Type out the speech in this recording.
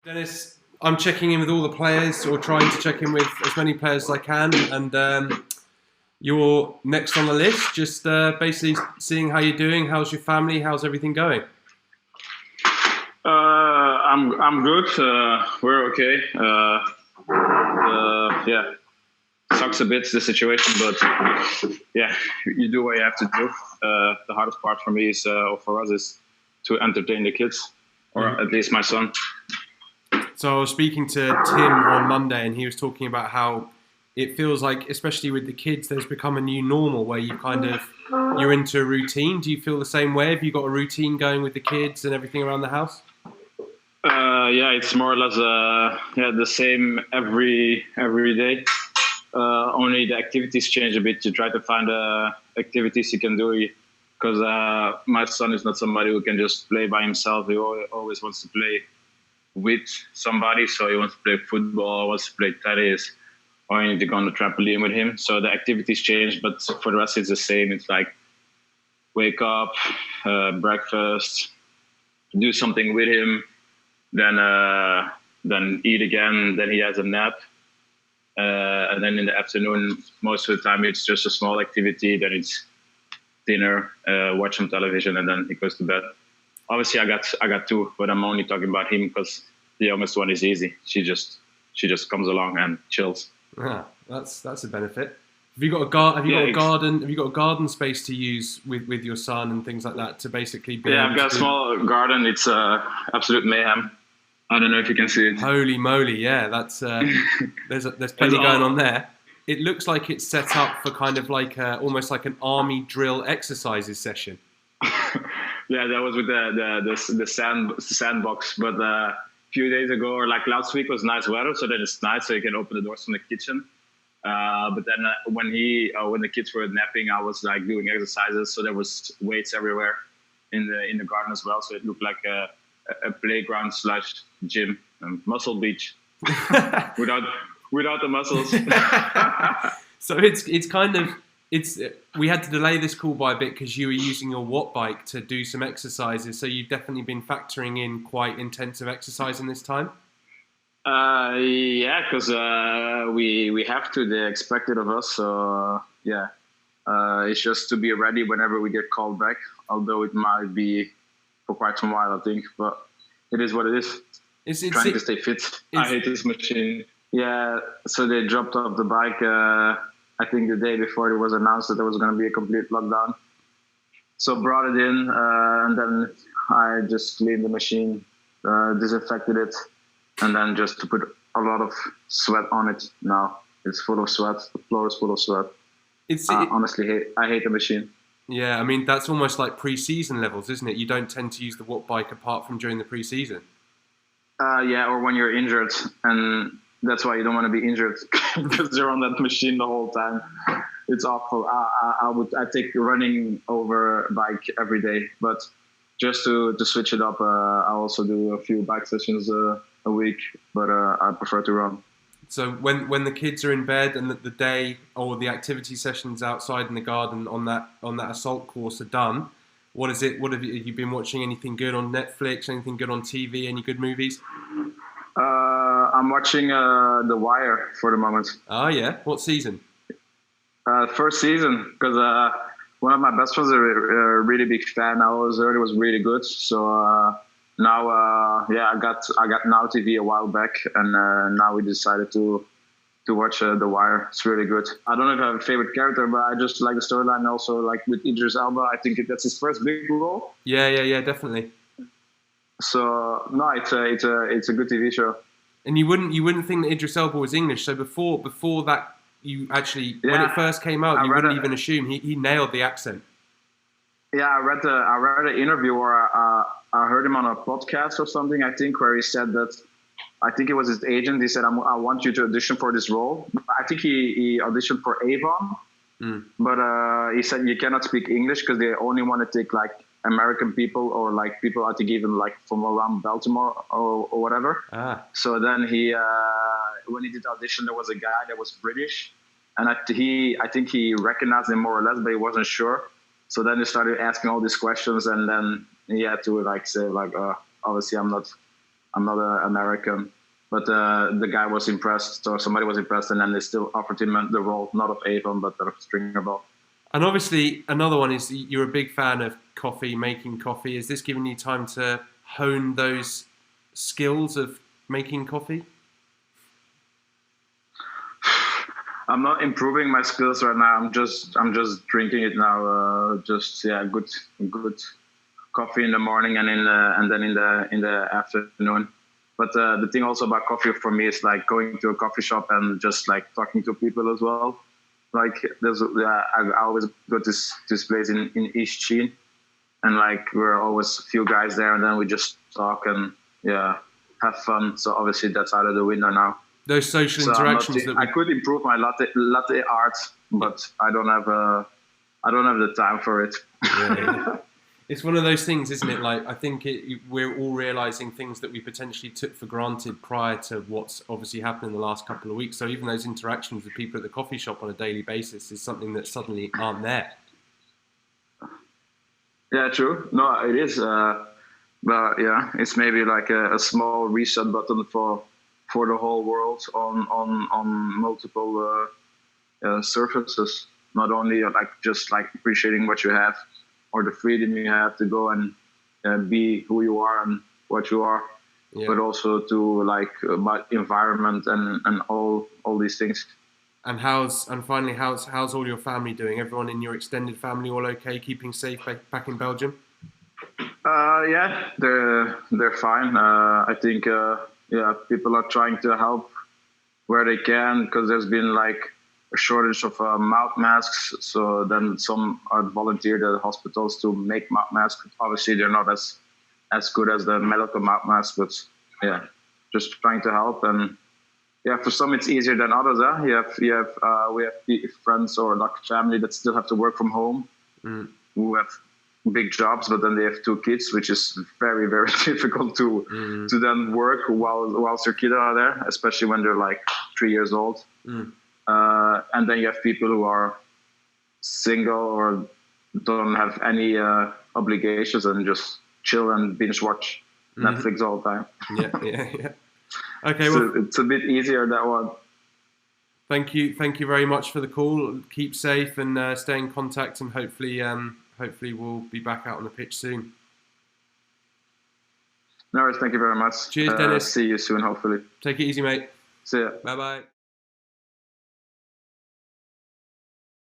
Dennis, I'm checking in with all the players, or trying to check in with as many players as I can, and you're next on the list. Just basically seeing how you're doing. How's your family? How's everything going? I'm good. We're okay. Yeah, sucks a bit the situation, but yeah, you do what you have to do. The hardest part for me is, or for us, is to entertain the kids, or at least my son. So I was speaking to Tim on Monday, and he was talking about how it feels like, especially with the kids, there's become a new normal where you're into a routine. Do you feel the same way? Have you got a routine going with the kids and everything around the house? Yeah, it's more or less the same every day. Only the activities change a bit. You try to find activities you can do, because my son is not somebody who can just play by himself. He always wants to play with somebody. So he wants to play football, wants to play tennis, or you need to go on the trampoline with him. So the activities change, but for the rest it's the same. It's like wake up, breakfast, do something with him, then eat again, then he has a nap. And then in the afternoon, most of the time it's just a small activity. Then it's dinner, watch some television, and then he goes to bed. Obviously, I got two, but I'm only talking about him because the youngest one is easy. She just comes along and chills. Yeah, that's a benefit. Have you got a garden? Have you got a garden space to use with your son and things like that to basically be? Yeah, I've got a small garden. It's absolute mayhem. I don't know if you can see it. Holy moly! Yeah, that's there's plenty going on there. It looks like it's set up for kind of like almost like an army drill exercises session. Yeah, that was with the sandbox. But a few days ago, or like last week, was nice weather, so then it's nice, so you can open the doors from the kitchen. But then when the kids were napping, I was like doing exercises, so there was weights everywhere in the garden as well. So it looked like a playground / gym, muscle beach, without the muscles. So it's kind of. We had to delay this call by a bit because you were using your watt bike to do some exercises. So you've definitely been factoring in quite intensive exercise in this time. Yeah, because we have to. They expect it of us. So yeah, it's just to be ready whenever we get called back. Although it might be for quite some while, I think. But it is what it is. It's trying to stay fit. I hate this machine. Yeah, so they dropped off the bike. I think the day before it was announced that there was going to be a complete lockdown. So brought it in, and then I just cleaned the machine, disinfected it, and then just to put a lot of sweat on it. Now it's full of sweat. The floor is full of sweat. Honestly, I hate the machine. Yeah, I mean, that's almost like pre-season levels, isn't it? You don't tend to use the watt bike apart from during the pre-season. Yeah, or when you're injured, and that's why you don't want to be injured, because you're on that machine the whole time. It's awful. I take running over bike every day, but just to switch it up, I also do a few bike sessions a week, but I prefer to run. So when the kids are in bed and the day or the activity sessions outside in the garden on that assault course are done, what is it? What have you been watching? Anything good on Netflix? Anything good on TV? Any good movies? I'm watching The Wire for the moment. Oh yeah, what season? First season, because one of my best friends is a really big fan. I always heard it was really good. So now, I got Now TV a while back, and now we decided to watch The Wire. It's really good. I don't know if I have a favorite character, but I just like the storyline. Also, like with Idris Elba, I think that's his first big role. Yeah, definitely. So no, it's a good TV show. And you wouldn't think that Idris Elba was English. So before that, you actually when it first came out, you wouldn't even assume he nailed the accent. Yeah, I read an interview, or I heard him on a podcast or something, I think, where he said that, I think it was his agent. He said, I want you to audition for this role. I think he auditioned for Avon, but he said you cannot speak English because they only want to take like American people, or like people, I think even like from around Baltimore or whatever. So then when he did the audition, there was a guy that was British, and I think he recognized him more or less, but he wasn't sure. So then he started asking all these questions, and then he had to like say like, obviously I'm not I'm not an American. But the guy was impressed, or somebody was impressed, and then they still offered him the role, not of Avon, but of stringer ball. And obviously, another one is you're a big fan of coffee, making coffee. Is this giving you time to hone those skills of making coffee? I'm not improving my skills right now. I'm just drinking it now. Good coffee in the morning and then in the afternoon. But the thing also about coffee for me is like going to a coffee shop and just like talking to people as well. Like I always go to this place in East Sheen, and like we're always a few guys there, and then we just talk and have fun. So obviously that's out of the window now. Those social interactions I could improve my latte art, but I don't have the time for it. Yeah. It's one of those things, isn't it? Like I think we're all realizing things that we potentially took for granted prior to what's obviously happened in the last couple of weeks. So even those interactions with people at the coffee shop on a daily basis is something that suddenly aren't there. Yeah, true. No, it is. But yeah, it's maybe like a small reset button for the whole world on multiple surfaces. Not only like just like appreciating what you have, or the freedom you have to go and be who you are and what you are, but also to like about environment and all these things. And finally, how's all your family doing? Everyone in your extended family all okay? Keeping safe back in Belgium? Yeah, they're fine. I think people are trying to help where they can, because there's been like a shortage of mouth masks. So then some are volunteered at hospitals to make mouth masks. Obviously, they're not as good as the medical mouth masks, but yeah, just trying to help. And yeah, for some it's easier than others. We have friends or like family that still have to work from home, who have big jobs, but then they have 2 kids, which is very, very difficult to then work whilst your kids are there, especially when they're like 3 years old. And then you have people who are single or don't have any obligations and just chill and binge watch Netflix all the time. Yeah. Okay, so it's a bit easier, that one. Thank you very much for the call. Keep safe and stay in contact, and hopefully we'll be back out on the pitch soon. No worries, thank you very much. Cheers, Denis. See you soon, hopefully. Take it easy, mate. See ya. Bye-bye.